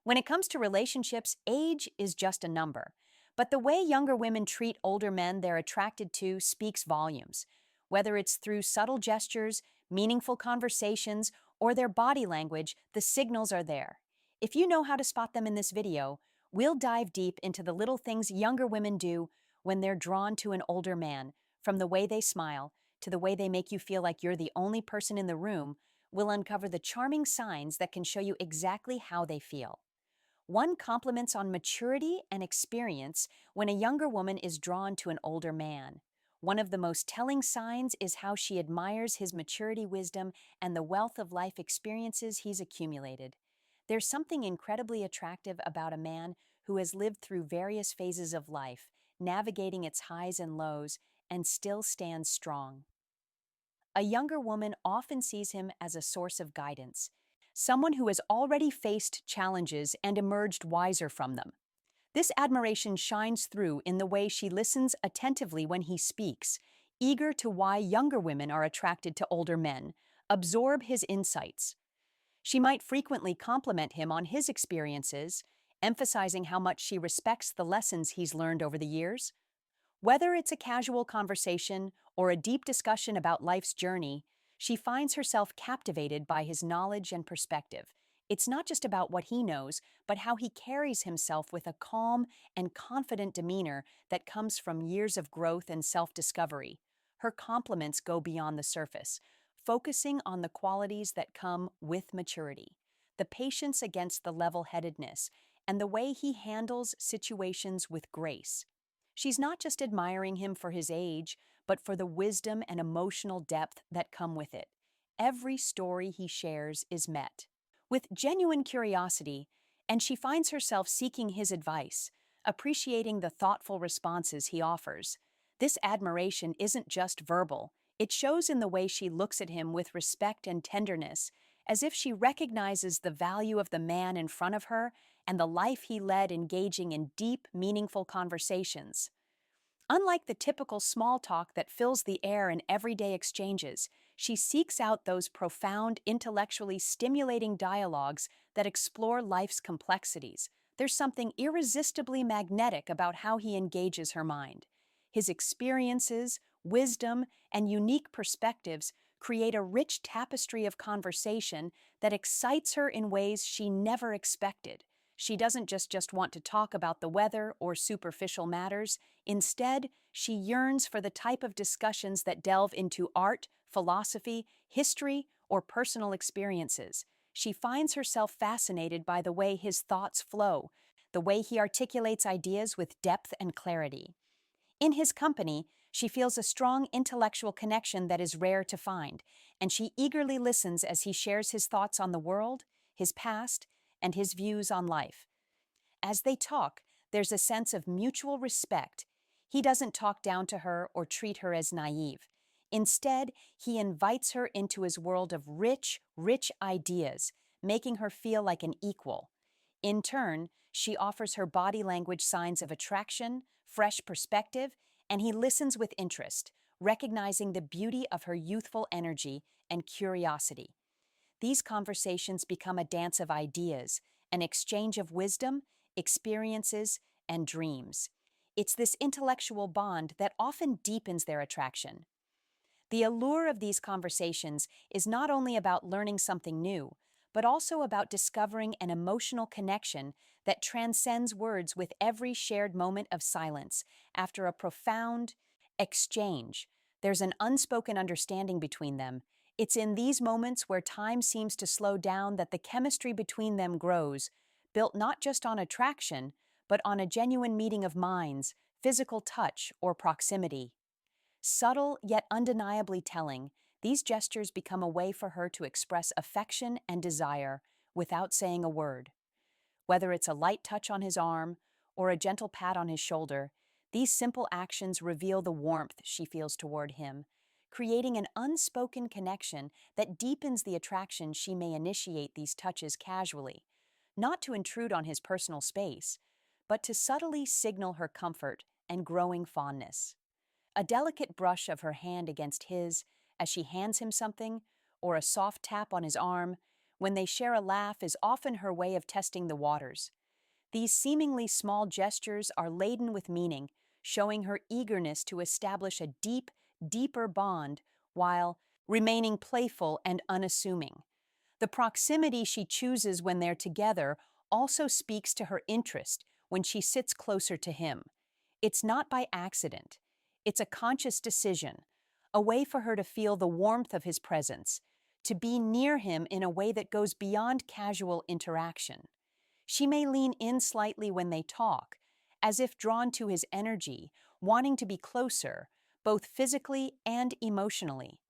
When it comes to relationships, age is just a number. But the way younger women treat older men they're attracted to speaks volumes. Whether it's through subtle gestures, meaningful conversations, or their body language, the signals are there. If you know how to spot them in this video, we'll dive deep into the little things younger women do when they're drawn to an older man, from the way they smile to the way they make you feel like you're the only person in the room. We'll uncover the charming signs that can show you exactly how they feel. One compliments on maturity and experience when a younger woman is drawn to an older man. One of the most telling signs is how she admires his maturity, wisdom, and the wealth of life experiences he's accumulated. There's something incredibly attractive about a man who has lived through various phases of life, navigating its highs and lows, and still stands strong. A younger woman often sees him as a source of guidance, someone who has already faced challenges and emerged wiser from them. This admiration shines through in the way she listens attentively when he speaks, eager to why younger women are attracted to older men, absorb his insights. She might frequently compliment him on his experiences, emphasizing how much she respects the lessons he's learned over the years. Whether it's a casual conversation or a deep discussion about life's journey, she finds herself captivated by his knowledge and perspective. It's not just about what he knows, but how he carries himself with a calm and confident demeanor that comes from years of growth and self-discovery. Her compliments go beyond the surface, focusing on the qualities that come with maturity, the patience against the level-headedness, and the way he handles situations with grace. She's not just admiring him for his age, but for the wisdom and emotional depth that come with it. Every story he shares is met with genuine curiosity, and she finds herself seeking his advice, appreciating the thoughtful responses he offers. This admiration isn't just verbal, it shows in the way she looks at him with respect and tenderness, as if she recognizes the value of the man in front of her and the life he led engaging in deep, meaningful conversations. Unlike the typical small talk that fills the air in everyday exchanges, she seeks out those profound, intellectually stimulating dialogues that explore life's complexities. There's something irresistibly magnetic about how he engages her mind. His experiences, wisdom, and unique perspectives create a rich tapestry of conversation that excites her in ways she never expected. She doesn't just want to talk about the weather or superficial matters. Instead, she yearns for the type of discussions that delve into art, philosophy, history, or personal experiences. She finds herself fascinated by the way his thoughts flow, the way he articulates ideas with depth and clarity. In his company, she feels a strong intellectual connection that is rare to find, and she eagerly listens as he shares his thoughts on the world, his past, and his views on life. As they talk, there's a sense of mutual respect. He doesn't talk down to her or treat her as naive. Instead, he invites her into his world of rich ideas, making her feel like an equal. In turn, she offers her body language signs of attraction, fresh perspective, and he listens with interest, recognizing the beauty of her youthful energy and curiosity. These conversations become a dance of ideas, an exchange of wisdom, experiences, and dreams. It's this intellectual bond that often deepens their attraction. The allure of these conversations is not only about learning something new, but also about discovering an emotional connection that transcends words. With every shared moment of silence. After a profound exchange, there's an unspoken understanding between them. It's in these moments where time seems to slow down that the chemistry between them grows, built not just on attraction, but on a genuine meeting of minds, physical touch, or proximity. Subtle yet undeniably telling, these gestures become a way for her to express affection and desire without saying a word. Whether it's a light touch on his arm or a gentle pat on his shoulder, these simple actions reveal the warmth she feels toward him, creating an unspoken connection that deepens the attraction. She may initiate these touches casually, not to intrude on his personal space, but to subtly signal her comfort and growing fondness. A delicate brush of her hand against his as she hands him something, or a soft tap on his arm, when they share a laugh is often her way of testing the waters. These seemingly small gestures are laden with meaning, showing her eagerness to establish a deeper bond while remaining playful and unassuming. The proximity she chooses when they're together also speaks to her interest when she sits closer to him. It's not by accident. It's a conscious decision, a way for her to feel the warmth of his presence, to be near him in a way that goes beyond casual interaction. She may lean in slightly when they talk, as if drawn to his energy, wanting to be closer, both physically and emotionally.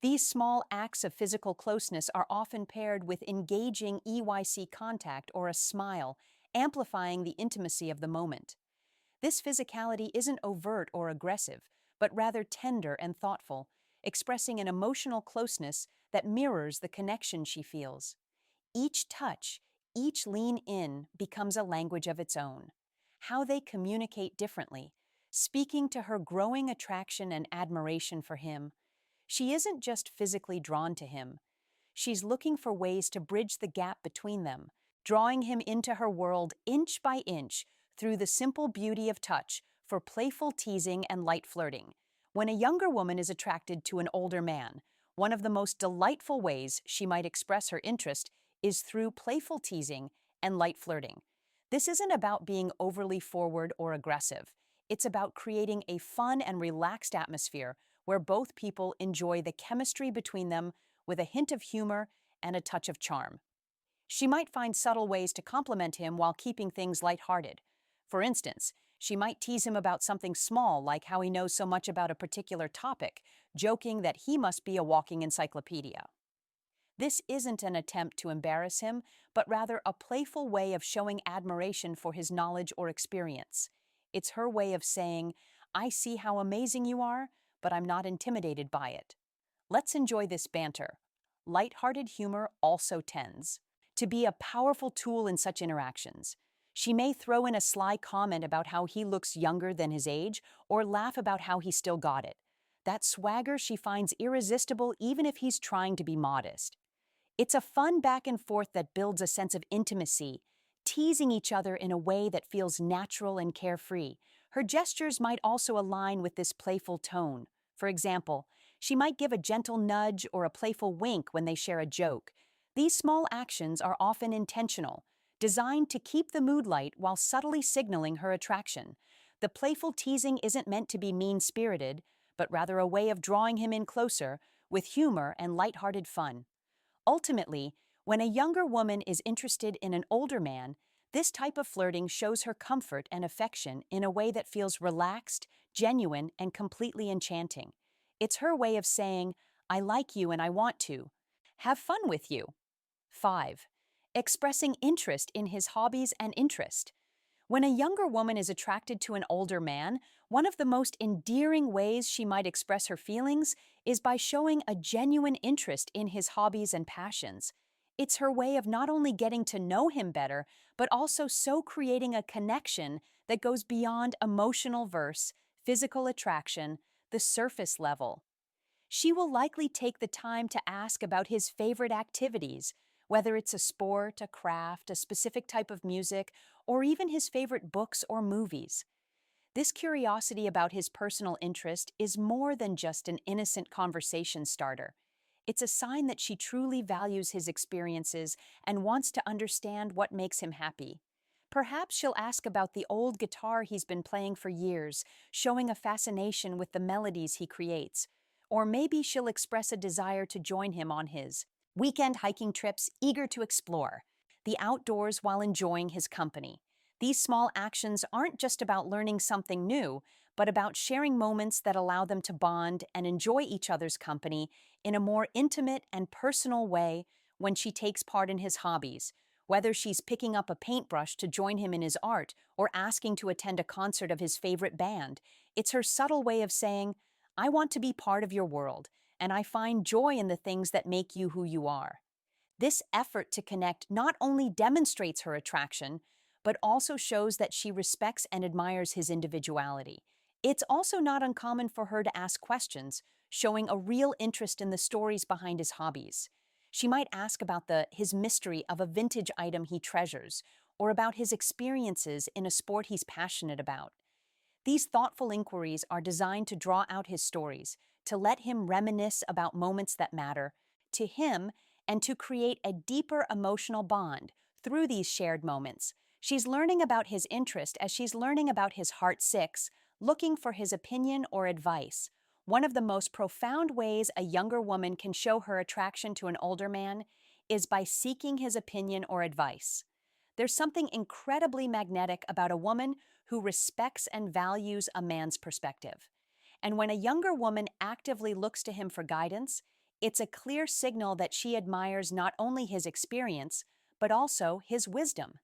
These small acts of physical closeness are often paired with engaging EYC contact or a smile, amplifying the intimacy of the moment. This physicality isn't overt or aggressive, but rather tender and thoughtful, expressing an emotional closeness that mirrors the connection she feels. Each touch, each lean in becomes a language of its own. How they communicate differently, speaking to her growing attraction and admiration for him. She isn't just physically drawn to him. She's looking for ways to bridge the gap between them, drawing him into her world inch by inch through the simple beauty of touch for playful teasing and light flirting. When a younger woman is attracted to an older man, one of the most delightful ways she might express her interest is through playful teasing and light flirting. This isn't about being overly forward or aggressive. It's about creating a fun and relaxed atmosphere where both people enjoy the chemistry between them with a hint of humor and a touch of charm. She might find subtle ways to compliment him while keeping things lighthearted. For instance, she might tease him about something small like how he knows so much about a particular topic, joking that he must be a walking encyclopedia. This isn't an attempt to embarrass him, but rather a playful way of showing admiration for his knowledge or experience. It's her way of saying, "I see how amazing you are, but I'm not intimidated by it." Let's enjoy this banter. Light-hearted humor also tends to be a powerful tool in such interactions. She may throw in a sly comment about how he looks younger than his age, or laugh about how he still got it. That swagger she finds irresistible even if he's trying to be modest. It's a fun back and forth that builds a sense of intimacy, teasing each other in a way that feels natural and carefree. Her gestures might also align with this playful tone. For example, she might give a gentle nudge or a playful wink when they share a joke. These small actions are often intentional, designed to keep the mood light while subtly signaling her attraction. The playful teasing isn't meant to be mean-spirited, but rather a way of drawing him in closer with humor and lighthearted fun. Ultimately, when a younger woman is interested in an older man, this type of flirting shows her comfort and affection in a way that feels relaxed, genuine, and completely enchanting. It's her way of saying, "I like you and I want to have fun with you." 5. Expressing interest in his hobbies and interest. When a younger woman is attracted to an older man, one of the most endearing ways she might express her feelings is by showing a genuine interest in his hobbies and passions. It's her way of not only getting to know him better, but also creating a connection that goes beyond emotional versus physical attraction, the surface level. She will likely take the time to ask about his favorite activities, whether it's a sport, a craft, a specific type of music, or even his favorite books or movies. This curiosity about his personal interest is more than just an innocent conversation starter. It's a sign that she truly values his experiences and wants to understand what makes him happy. Perhaps she'll ask about the old guitar he's been playing for years, showing a fascination with the melodies he creates. Or maybe she'll express a desire to join him on his weekend hiking trips, eager to explore the outdoors while enjoying his company. These small actions aren't just about learning something new, but about sharing moments that allow them to bond and enjoy each other's company in a more intimate and personal way. When she takes part in his hobbies, whether she's picking up a paintbrush to join him in his art or asking to attend a concert of his favorite band, it's her subtle way of saying, "I want to be part of your world, and I find joy in the things that make you who you are." This effort to connect not only demonstrates her attraction, but also shows that she respects and admires his individuality. It's also not uncommon for her to ask questions, showing a real interest in the stories behind his hobbies. She might ask about his mystery of a vintage item he treasures, or about his experiences in a sport he's passionate about. These thoughtful inquiries are designed to draw out his stories, to let him reminisce about moments that matter to him, and to create a deeper emotional bond through these shared moments. She's learning about his interest as she's learning about his heart six, looking for his opinion or advice. One of the most profound ways a younger woman can show her attraction to an older man is by seeking his opinion or advice. There's something incredibly magnetic about a woman who respects and values a man's perspective. And when a younger woman actively looks to him for guidance, it's a clear signal that she admires not only his experience, but also his wisdom.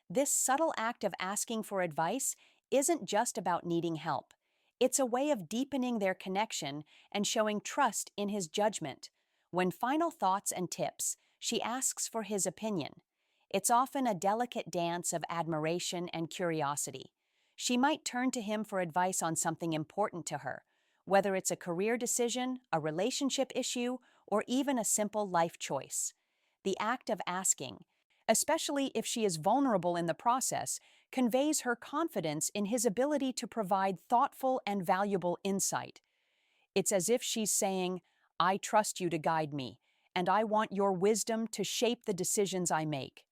This subtle act of asking for advice isn't just about needing help. It's a way of deepening their connection and showing trust in his judgment. When final thoughts and tips, she asks for his opinion. It's often a delicate dance of admiration and curiosity. She might turn to him for advice on something important to her, whether it's a career decision, a relationship issue, or even a simple life choice. The act of asking, especially if she is vulnerable in the process, conveys her confidence in his ability to provide thoughtful and valuable insight. It's as if she's saying, I trust you to guide me, and I want your wisdom to shape the decisions I make.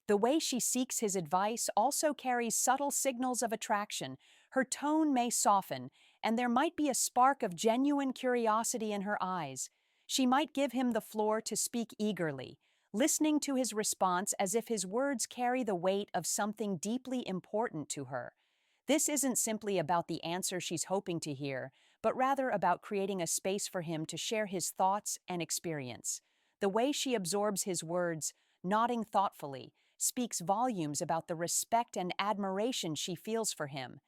The way she seeks his advice also carries subtle signals of attraction. Her tone may soften, and there might be a spark of genuine curiosity in her eyes. She might give him the floor to speak eagerly, listening to his response as if his words carry the weight of something deeply important to her. This isn't simply about the answer she's hoping to hear, but rather about creating a space for him to share his thoughts and experience. The way she absorbs his words, nodding thoughtfully, speaks volumes about the respect and admiration she feels for him.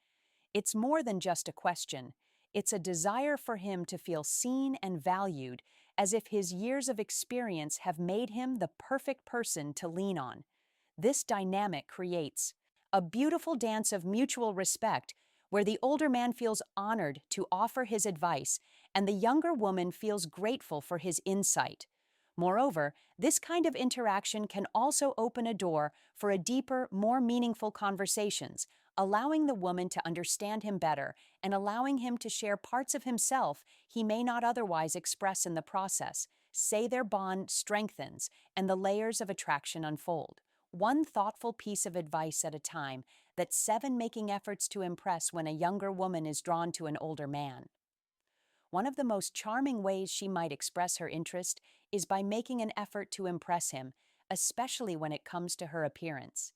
It's more than just a question. It's a desire for him to feel seen and valued, as if his years of experience have made him the perfect person to lean on. This dynamic creates a beautiful dance of mutual respect where the older man feels honored to offer his advice and the younger woman feels grateful for his insight. Moreover, this kind of interaction can also open a door for a deeper, more meaningful conversations, allowing the woman to understand him better and allowing him to share parts of himself he may not otherwise express in the process. Say their bond strengthens and the layers of attraction unfold. One thoughtful piece of advice at a time, that 7 making efforts to impress when a younger woman is drawn to an older man. One of the most charming ways she might express her interest is by making an effort to impress him, especially when it comes to her appearance.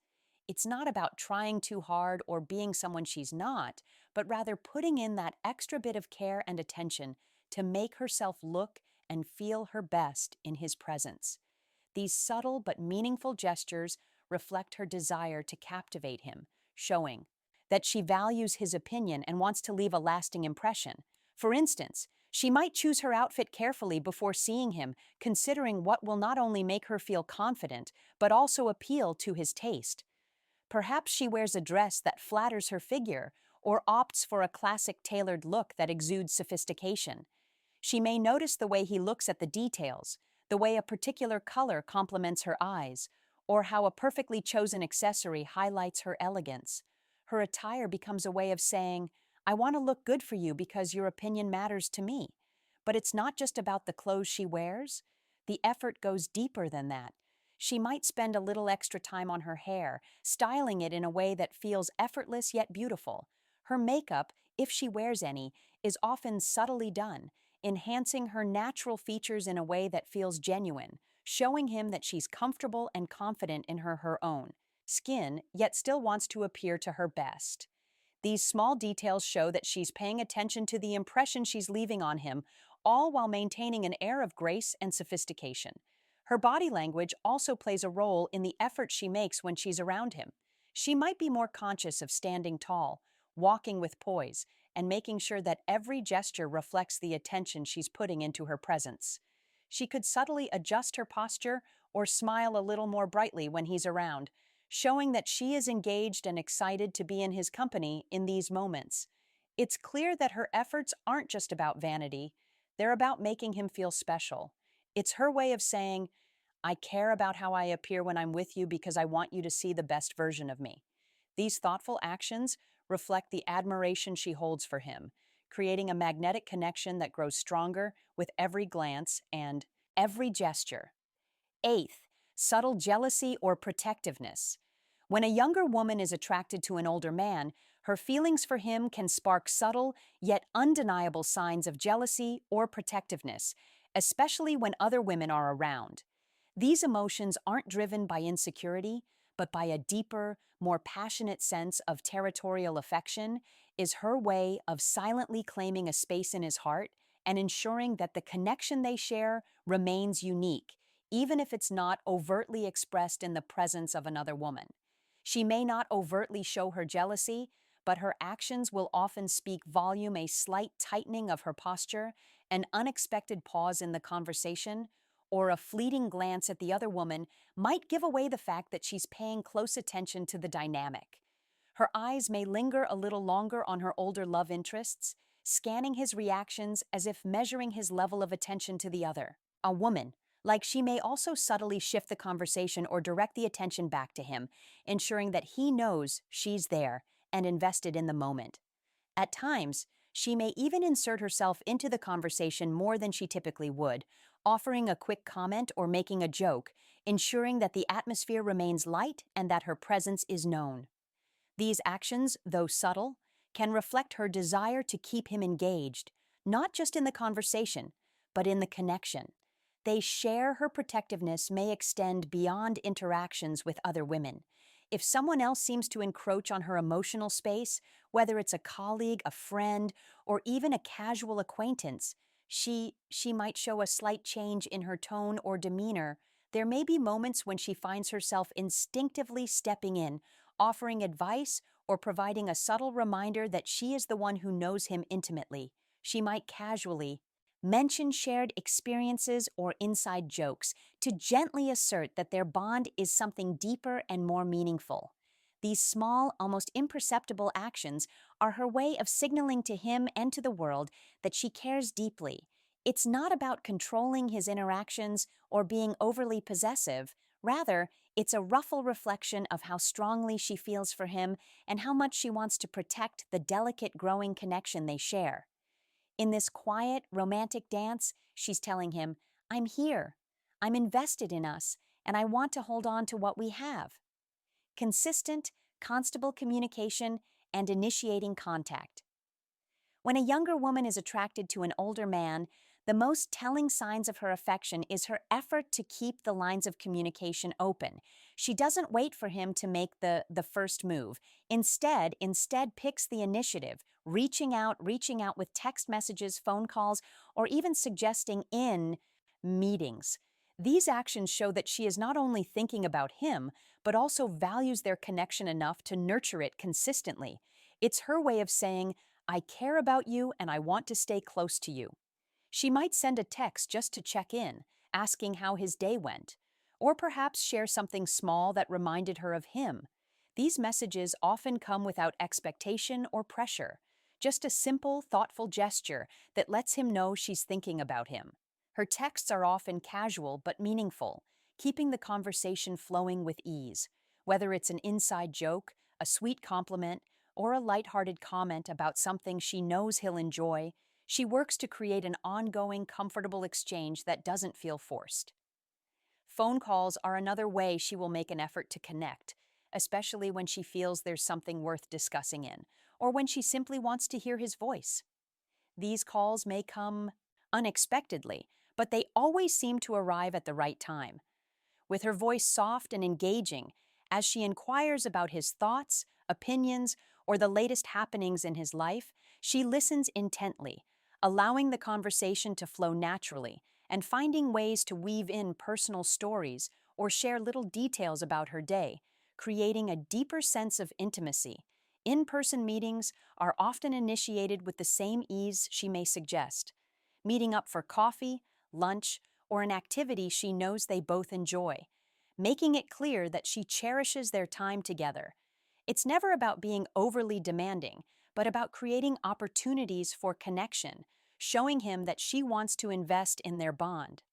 It's not about trying too hard or being someone she's not, but rather putting in that extra bit of care and attention to make herself look and feel her best in his presence. These subtle but meaningful gestures reflect her desire to captivate him, showing that she values his opinion and wants to leave a lasting impression. For instance, she might choose her outfit carefully before seeing him, considering what will not only make her feel confident, but also appeal to his taste. Perhaps she wears a dress that flatters her figure or opts for a classic tailored look that exudes sophistication. She may notice the way he looks at the details, the way a particular color complements her eyes, or how a perfectly chosen accessory highlights her elegance. Her attire becomes a way of saying, I want to look good for you because your opinion matters to me. But it's not just about the clothes she wears. The effort goes deeper than that. She might spend a little extra time on her hair, styling it in a way that feels effortless yet beautiful. Her makeup, if she wears any, is often subtly done, enhancing her natural features in a way that feels genuine, showing him that she's comfortable and confident in her own skin, yet still wants to appear to her best. These small details show that she's paying attention to the impression she's leaving on him, all while maintaining an air of grace and sophistication. Her body language also plays a role in the effort she makes when she's around him. She might be more conscious of standing tall, walking with poise, and making sure that every gesture reflects the attention she's putting into her presence. She could subtly adjust her posture or smile a little more brightly when he's around, showing that she is engaged and excited to be in his company in these moments. It's clear that her efforts aren't just about vanity, they're about making him feel special. It's her way of saying, I care about how I appear when I'm with you because I want you to see the best version of me. These thoughtful actions reflect the admiration she holds for him, creating a magnetic connection that grows stronger with every glance and every gesture. Eighth, subtle jealousy or protectiveness. When a younger woman is attracted to an older man, her feelings for him can spark subtle yet undeniable signs of jealousy or protectiveness, especially when other women are around. These emotions aren't driven by insecurity, but by a deeper, more passionate sense of territorial affection, is her way of silently claiming a space in his heart and ensuring that the connection they share remains unique, even if it's not overtly expressed in the presence of another woman. She may not overtly show her jealousy, but her actions will often speak volume. A slight tightening of her posture, an unexpected pause in the conversation, or a fleeting glance at the other woman might give away the fact that she's paying close attention to the dynamic. Her eyes may linger a little longer on her older love interests, scanning his reactions as if measuring his level of attention to the other. A woman, like she may also subtly shift the conversation or direct the attention back to him, ensuring that he knows she's there and invested in the moment. At times, she may even insert herself into the conversation more than she typically would, offering a quick comment or making a joke, ensuring that the atmosphere remains light and that her presence is known. These actions, though subtle, can reflect her desire to keep him engaged, not just in the conversation, but in the connection. They share her protectiveness may extend beyond interactions with other women. If someone else seems to encroach on her emotional space, whether it's a colleague, a friend, or even a casual acquaintance, she might show a slight change in her tone or demeanor. There may be moments when she finds herself instinctively stepping in, offering advice or providing a subtle reminder that she is the one who knows him intimately. She might casually mention shared experiences or inside jokes to gently assert that their bond is something deeper and more meaningful. These small, almost imperceptible actions are her way of signaling to him and to the world that she cares deeply. It's not about controlling his interactions or being overly possessive. Rather, it's a rueful reflection of how strongly she feels for him and how much she wants to protect the delicate growing connection they share. In this quiet, romantic dance, she's telling him, I'm here, I'm invested in us, and I want to hold on to what we have. Consistent, constable communication and initiating contact. When a younger woman is attracted to an older man, the most telling signs of her affection is her effort to keep the lines of communication open. She doesn't wait for him to make the first move. Instead picks the initiative, reaching out with text messages, phone calls, or even suggesting in meetings. These actions show that she is not only thinking about him, but also values their connection enough to nurture it consistently. It's her way of saying, I care about you and I want to stay close to you. She might send a text just to check in, asking how his day went, or perhaps share something small that reminded her of him. These messages often come without expectation or pressure, just a simple, thoughtful gesture that lets him know she's thinking about him. Her texts are often casual but meaningful, keeping the conversation flowing with ease. Whether it's an inside joke, a sweet compliment, or a lighthearted comment about something she knows he'll enjoy, she works to create an ongoing, comfortable exchange that doesn't feel forced. Phone calls are another way she will make an effort to connect, especially when she feels there's something worth discussing in, or when she simply wants to hear his voice. These calls may come unexpectedly, but they always seem to arrive at the right time. With her voice soft and engaging, as she inquires about his thoughts, opinions, or the latest happenings in his life, she listens intently, allowing the conversation to flow naturally and finding ways to weave in personal stories or share little details about her day, creating a deeper sense of intimacy. In-person meetings are often initiated with the same ease she may suggest, meeting up for coffee, lunch, or an activity she knows they both enjoy, making it clear that she cherishes their time together. It's never about being overly demanding, but about creating opportunities for connection, showing him that she wants to invest in their bond.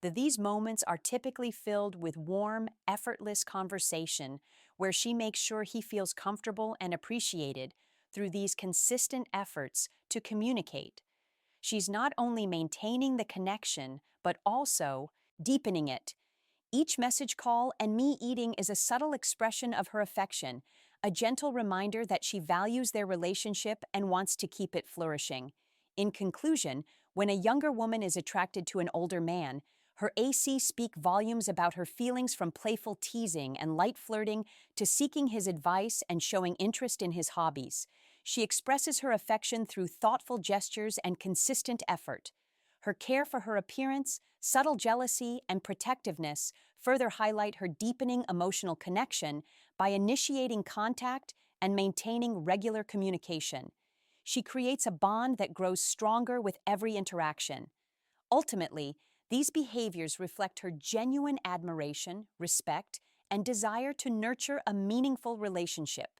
These moments are typically filled with warm, effortless conversation where she makes sure he feels comfortable and appreciated through these consistent efforts to communicate. She's not only maintaining the connection, but also deepening it. Each message call and me eating is a subtle expression of her affection, a gentle reminder that she values their relationship and wants to keep it flourishing. In conclusion, when a younger woman is attracted to an older man, her AC speak volumes about her feelings, from playful teasing and light flirting to seeking his advice and showing interest in his hobbies. She expresses her affection through thoughtful gestures and consistent effort. Her care for her appearance, subtle jealousy, and protectiveness further highlight her deepening emotional connection by initiating contact and maintaining regular communication. She creates a bond that grows stronger with every interaction. Ultimately, these behaviors reflect her genuine admiration, respect, and desire to nurture a meaningful relationship.